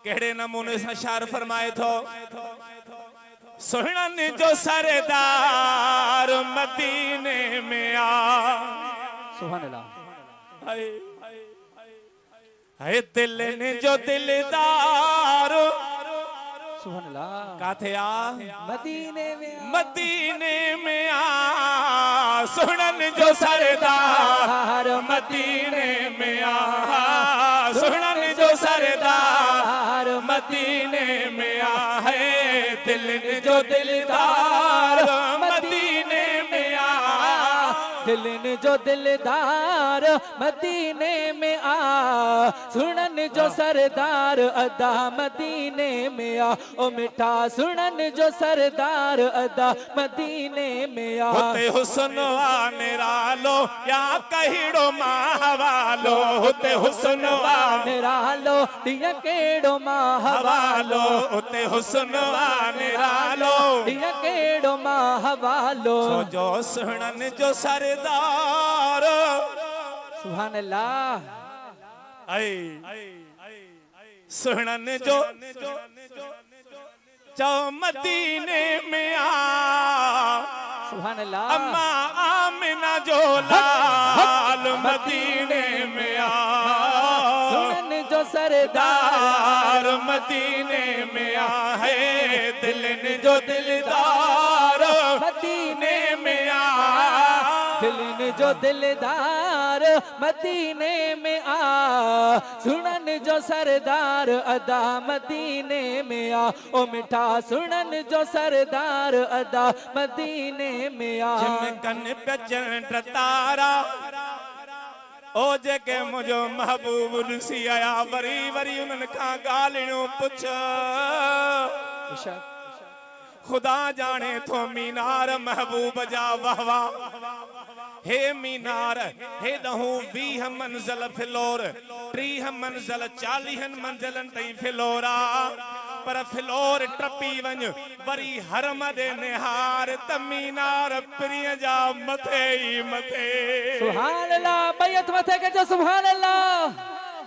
केड़े नमूने से शार फरमाए थो सुहणन जो सरदार मदीने में आ सुभान अल्लाह। है दिल ने जो दिलदार सुभान अल्लाह। काथे आ मदीने में आ सुहणन जो सरदार मदीने में आ सुहणन जो सरदार मदीने में आ है दिल ने जो दिलदार मदीने में आ दिल ने जो दिलदार मदीने में आ सुनन जो सरदार अदा मदीने में आ ओ मिठा सुनन जो सरदार अदा मदीने में आ होते हुस्न निरालो या कहिड़ो माहवालो होते हुस्न निरालो दिया केड़ो माहवालो होते हुस्न निरालो दिया केड़ो माहवालो जो सुहणन जो सरदार सुभान अल्लाह। सुहणन जो मदीने में आ सुभान अल्लाह। अम्मा आमिना जो लाल मदीने में आ सुनन जो सरदार मदीने में आ है दिल ने जो दिलदार मदीने में आ दिल ने जो दिलदार मदीने में आ सुनन जो सरदार अदा मदीने में आ ओ मिठा सुनन जो सरदार अदा मदीने में आ चिमकन पे चंड तारा ओ जेके मुझो महबूब ॾिसी आया वरी वरी उन्हनि खां ॻाल्हियूं पुछ खुदा जाने थो मीनार महबूब जा वहवा हे मीनार हे दहूं 20 मंजिल फिलोर 30 मंजिल 40 मंजिलन ताईं फिलोरा पर फिलोर टपी वञ वरी हरम दे निहार त मीनार प्रिय जा मथे ही मथे सुभान अल्लाह बैत मथे के जो सुभान अल्लाह।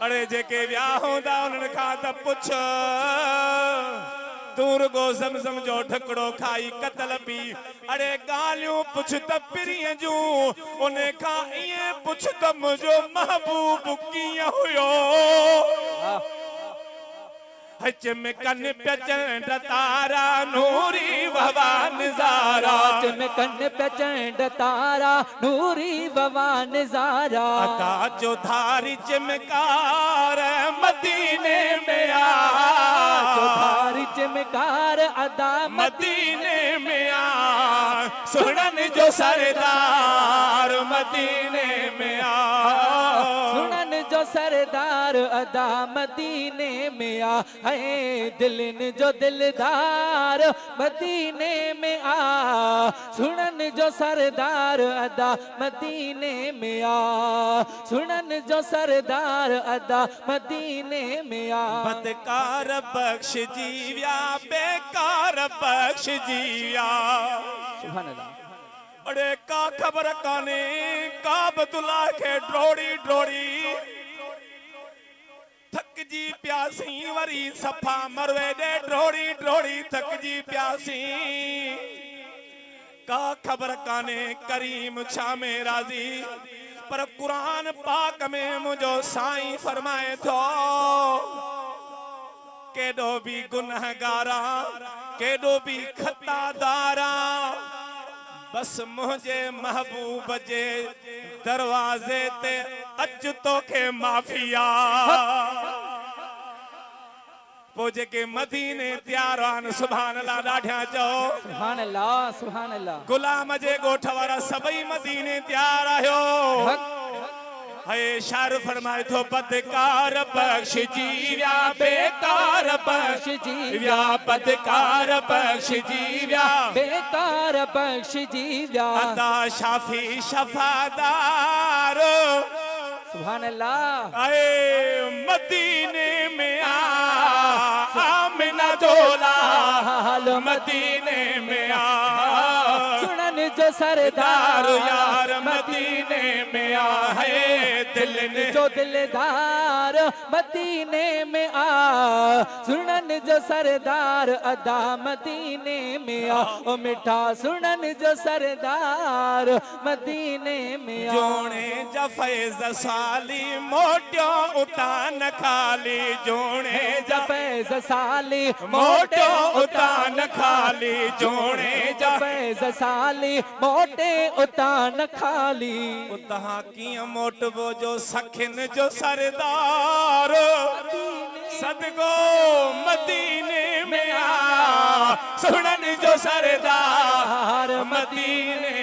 अरे जेके विया होंदा उन्हनि खां त पुछ तू रुगो ज़मज़म जो ढकड़ो खाई कतल पी अरे गालियों पुछ त पिरिय जूं उन्हें खां इए पुछ त मुझो महबूब कीअं हुयो चिमकन पे चंड तारा नूरी वहवा नज़ारा चिमकन पे चंड तारा नूरी वहवा नज़ारा अदा जो धारी चिमकार मदीने में आ जो धारी चिमकार अदा मदीने में आ सुनन जो सरदार मदीने में आ सुनन जो सरदार अदा मदीने में आ है दिल ने जो दिलदार मदीने में आ सुनन जो सरदार अदा मदीने में आ सुनन जो सरदार अदा मदीने में आ बदकार बख्श जीव्या बेकार बख्श जीव्या सुभान अल्लाह। अरे का खबर काने का बतुला के ड्रोड़ी ड्रोड़ी थक जी प्यासी वरी सफा मरवे दे ड्रोड़ी ड्रोड़ी थक जी प्यासी का खबर काने करीम छा में राजी पर कुरान पाक में मुझो साईं फरमाए थो केडो भी गुनहगारा केडो भी खतादारा बस मुझे महबूब जे दरवाजे ते अज तो के माफिया पो जेके मदीने तैयार आन सुभान अल्लाह ॾाढा चओ सुभान अल्लाह सुभान अल्लाह। गुलाम जे गोठ वारा सभई मदीने तैयार आयो है शार फरमाए थो बदकार बख्श जीव्या बेकार बख्श जीव्या बदकार बख्श जीव्या बेकार बख्श जीव्या अदा शाफी शफादार सुभान अल्लाह। आए मदीने में आमिना जोलाल मदीने में सुनन जो सरदार यार मदीने में है दिल ने जो दिलदार मदीने में आ सुनन जो सरदार अदा मदीने में आ, ओ मिठा सुनन जो सरदार मदीने में आ। जोने जफैज साली मोटियो उतान खाली, जोने जफैज साली मोटो उतान खाली, जोने जफैज साली मोटे उतान खाली। उतहा की मोटबो जो सखिन जो सरदार, सदगो मदीने में आ, सुनन जो सरदार मदीने